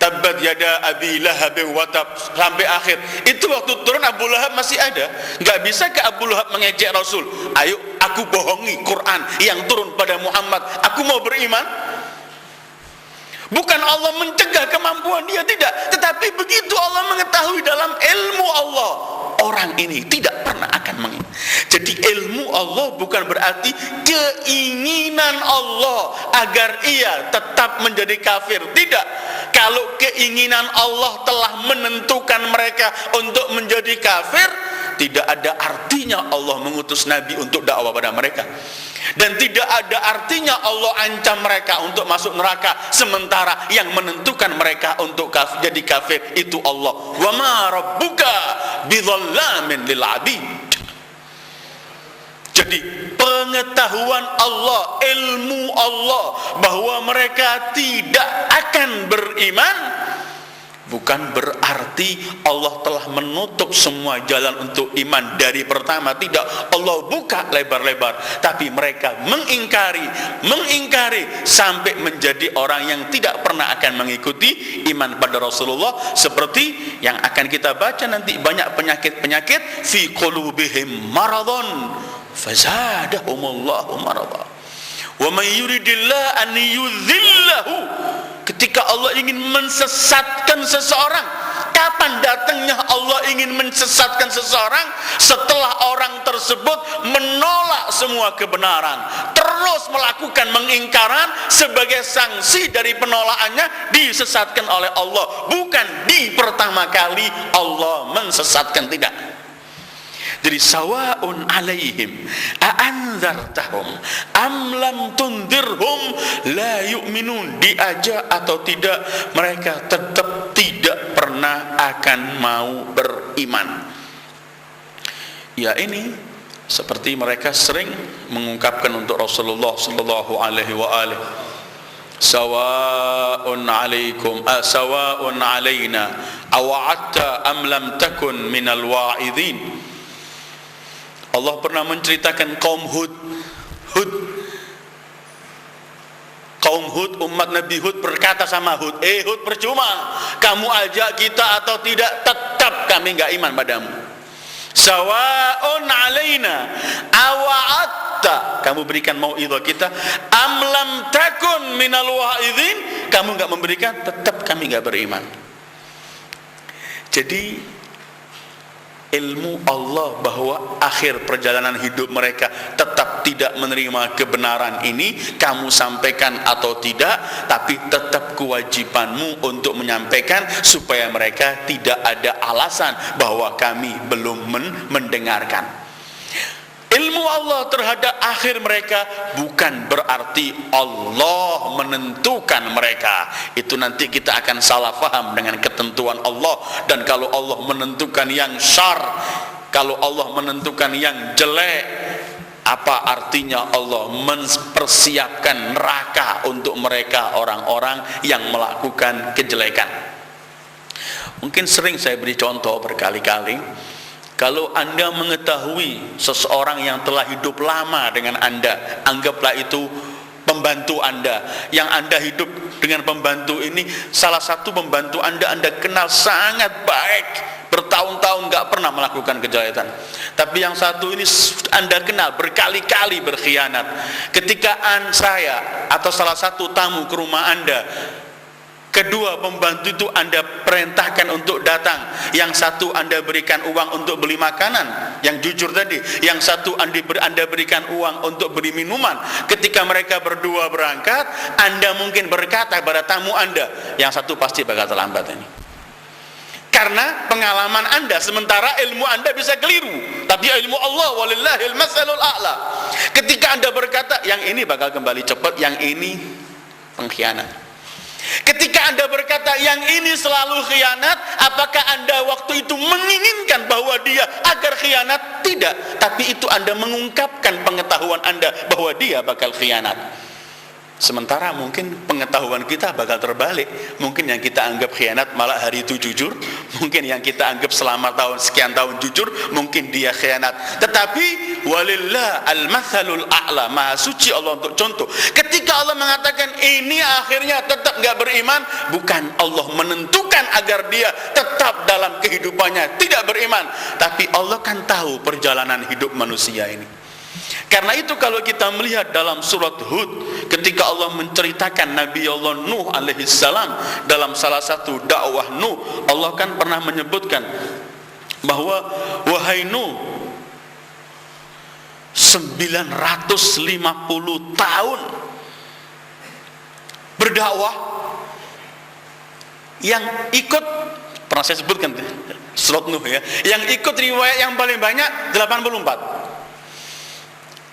Tabbat yada Abi Lahab wa tab sampai akhir. Itu waktu turun Abu Lahab masih ada. Enggak bisa ke Abu Lahab mengejek Rasul. Ayo aku bohongi Quran yang turun pada Muhammad, aku mau beriman. Bukan Allah mencegah kemampuan dia, tidak. Tetapi begitu Allah mengetahui dalam ilmu Allah, orang ini tidak pernah akan mengingat. Jadi ilmu Allah bukan berarti keinginan Allah agar ia tetap menjadi kafir. Tidak. Kalau keinginan Allah telah menentukan mereka untuk menjadi kafir, tidak ada artinya Allah mengutus Nabi untuk dakwah pada mereka. Dan tidak ada artinya Allah ancam mereka untuk masuk neraka, sementara yang menentukan mereka untuk jadi kafir itu Allah. Wa ma rabbuka bidzallamin lil abid. Jadi pengetahuan Allah, ilmu Allah bahwa mereka tidak akan beriman bukan berarti Allah telah menutup semua jalan untuk iman dari pertama. Tidak, Allah buka lebar-lebar, tapi mereka mengingkari sampai menjadi orang yang tidak pernah akan mengikuti iman pada Rasulullah. Seperti yang akan kita baca nanti, banyak penyakit-penyakit fi qulubihim maradun fazadahumullahu marada. Wa may yuridillahu an yudhillahu. Ketika Allah ingin mensesatkan seseorang, kapan datangnya Allah ingin mensesatkan seseorang? Setelah orang tersebut menolak semua kebenaran, terus melakukan mengingkaran sebagai sanksi dari penolakannya, disesatkan oleh Allah. Bukan di pertama kali Allah mensesatkan, tidak. Jadi sawaun alaihim a'anzartahum am lam tundirhum la yu'minun. Diajak atau tidak, mereka tetap tidak pernah akan mau beriman. Ya, ini seperti mereka sering mengungkapkan untuk Rasulullah sallallahu alaihi wa alihi, sawaun alaikum sawaun alaina awa'atta am lam takun minal wa'idhin. Allah pernah menceritakan kaum Hud. Kaum Hud, umat Nabi Hud berkata sama Hud, Hud, percuma kamu ajak kita atau tidak, tetap kami enggak iman padamu. Sawaun alaina awa'atta, kamu berikan mau'idhah kita, am lam takun minal wa'idhin, kamu enggak memberikan, tetap kami enggak beriman. Jadi ilmu Allah bahwa akhir perjalanan hidup mereka tetap tidak menerima kebenaran ini, kamu sampaikan atau tidak, tapi tetap kewajibanmu untuk menyampaikan supaya mereka tidak ada alasan bahwa kami belum mendengarkan. Ilmu Allah terhadap akhir mereka bukan berarti Allah menentukan mereka. Itu nanti kita akan salah faham dengan ketentuan Allah. Dan kalau Allah menentukan yang syar, kalau Allah menentukan yang jelek, apa artinya Allah mempersiapkan neraka untuk mereka orang-orang yang melakukan kejelekan? Mungkin sering saya beri contoh berkali-kali. Kalau Anda mengetahui seseorang yang telah hidup lama dengan Anda, anggaplah itu pembantu Anda, yang Anda hidup dengan pembantu ini, salah satu pembantu Anda kenal sangat baik, bertahun-tahun nggak pernah melakukan kejahatan. Tapi yang satu ini Anda kenal berkali-kali berkhianat. Ketika saya atau salah satu tamu ke rumah Anda, kedua pembantu itu Anda perintahkan untuk datang. Yang satu Anda berikan uang untuk beli makanan, yang jujur tadi. Yang satu Anda berikan uang untuk beli minuman. Ketika mereka berdua berangkat, Anda mungkin berkata pada tamu Anda, yang satu pasti bakal terlambat ini. Karena pengalaman Anda, sementara ilmu Anda bisa keliru. Tapi ilmu Allah, walillahil masalul a'la. Ketika Anda berkata, yang ini bakal kembali cepat, yang ini pengkhianat. Ketika Anda berkata yang ini selalu khianat, apakah Anda waktu itu menginginkan bahwa dia agar khianat? Tidak, tapi itu Anda mengungkapkan pengetahuan Anda bahwa dia bakal khianat. Sementara mungkin pengetahuan kita bakal terbalik. Mungkin yang kita anggap khianat malah hari itu jujur. Mungkin yang kita anggap selama sekian tahun jujur, mungkin dia khianat. Tetapi walillah al-mathalul a'la, maha suci Allah untuk contoh. Ketika Allah mengatakan ini akhirnya tetap gak beriman, bukan Allah menentukan agar dia tetap dalam kehidupannya tidak beriman, tapi Allah kan tahu perjalanan hidup manusia ini. Karena itu kalau kita melihat dalam surat Hud, ketika Allah menceritakan Nabi Allah Nuh alaihissalam, dalam salah satu dakwah Nuh, Allah kan pernah menyebutkan bahwa wahai Nuh, 950 tahun berdakwah, yang ikut, pernah saya sebutkan surat Nuh ya, yang ikut riwayat yang paling banyak 84.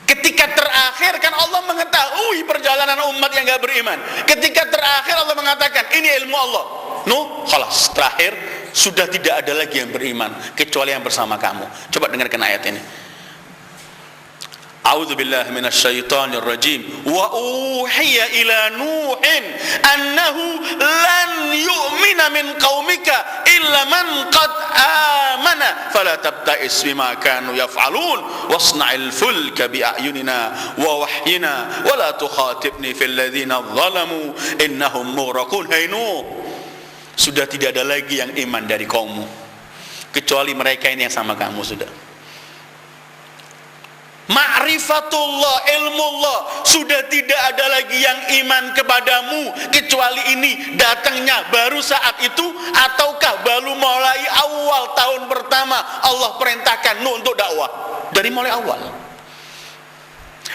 Ketika terakhir kan Allah mengetahui perjalanan umat yang gak beriman. Ketika terakhir Allah mengatakan ini ilmu Allah. Khalas, terakhir sudah tidak ada lagi yang beriman kecuali yang bersama kamu. Coba dengarkan ayat ini. A'udzubillahi minasyaitonir rajim. Wa uhiya ila Nuhin annahu lan yu'mina min qaumika illa man qad amana fala tabta'is bima kanu yaf'alun wasna'il fulka bi a'yunina wa wahyina wa la tukhatibni fil ladzina zalamu innahum mughraqun. Hai Nuh, sudah tidak ada lagi yang iman dari kaummu kecuali mereka ini yang sama kamu sudah. Ma'rifatullah, ilmu Allah, sudah tidak ada lagi yang iman kepadamu kecuali ini datangnya baru saat itu, ataukah baru mulai awal tahun pertama Allah perintahkan Nuh untuk dakwah dari mulai awal.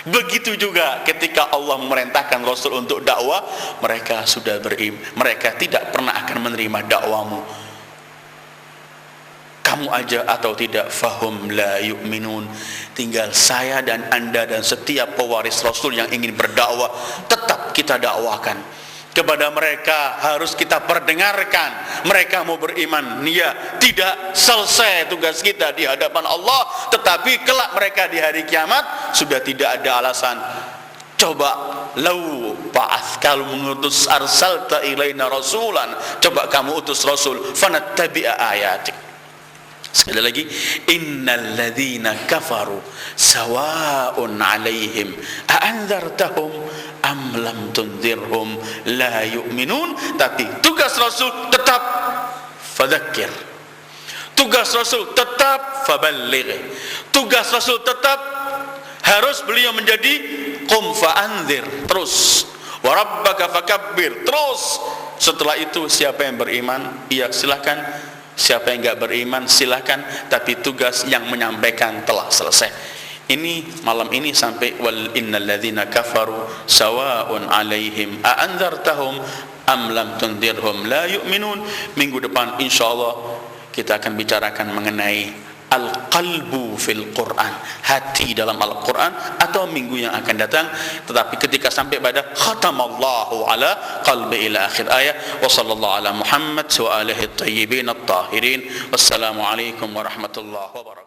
Begitu juga ketika Allah memerintahkan Rasul untuk dakwah, mereka sudah mereka tidak pernah akan menerima dakwamu, kamu aja atau tidak. Fahum la yu'minun. Tinggal saya dan anda dan setiap pewaris Rasul yang ingin berdakwah, tetap kita dakwakan kepada mereka, harus kita perdengarkan. Mereka mau beriman, ya, tidak selesai tugas kita di hadapan Allah, tetapi kelak mereka di hari kiamat sudah tidak ada alasan. Coba lau ba'ath, kalau mengutus arsalta ilaina rasulan, coba kamu utus rasul, fanattabi'a ayatik. Sekali lagi, innal ladzina kafaru sawa'un 'alaihim a'anzartahum am lam tunzirhum la yu'minun. Tapi tugas Rasul tetap fadzakir, tugas Rasul tetap faballigh, tugas Rasul tetap harus beliau menjadi qum fa'anzir, terus wa rabbaka fakabbir, terus. Setelah itu siapa yang beriman, iya silahkan. Siapa yang enggak beriman silahkan, tapi tugas yang menyampaikan telah selesai. Ini malam ini sampai wal innal ladzina kafaru sawa'un 'alaihim a anzartahum am lam tunzirhum la yu'minun. Minggu depan insyaallah kita akan bicarakan mengenai al-qalbu fil Quran, hati dalam Al-Quran, atau minggu yang akan datang. Tetapi ketika sampai pada khatamallahu ala qalbi ila akhir ayat. Wa sallallahu ala Muhammad wa alihi at-tayyibin at-tahirin. Wassalamu alaikum warahmatullahi wabarakatuh.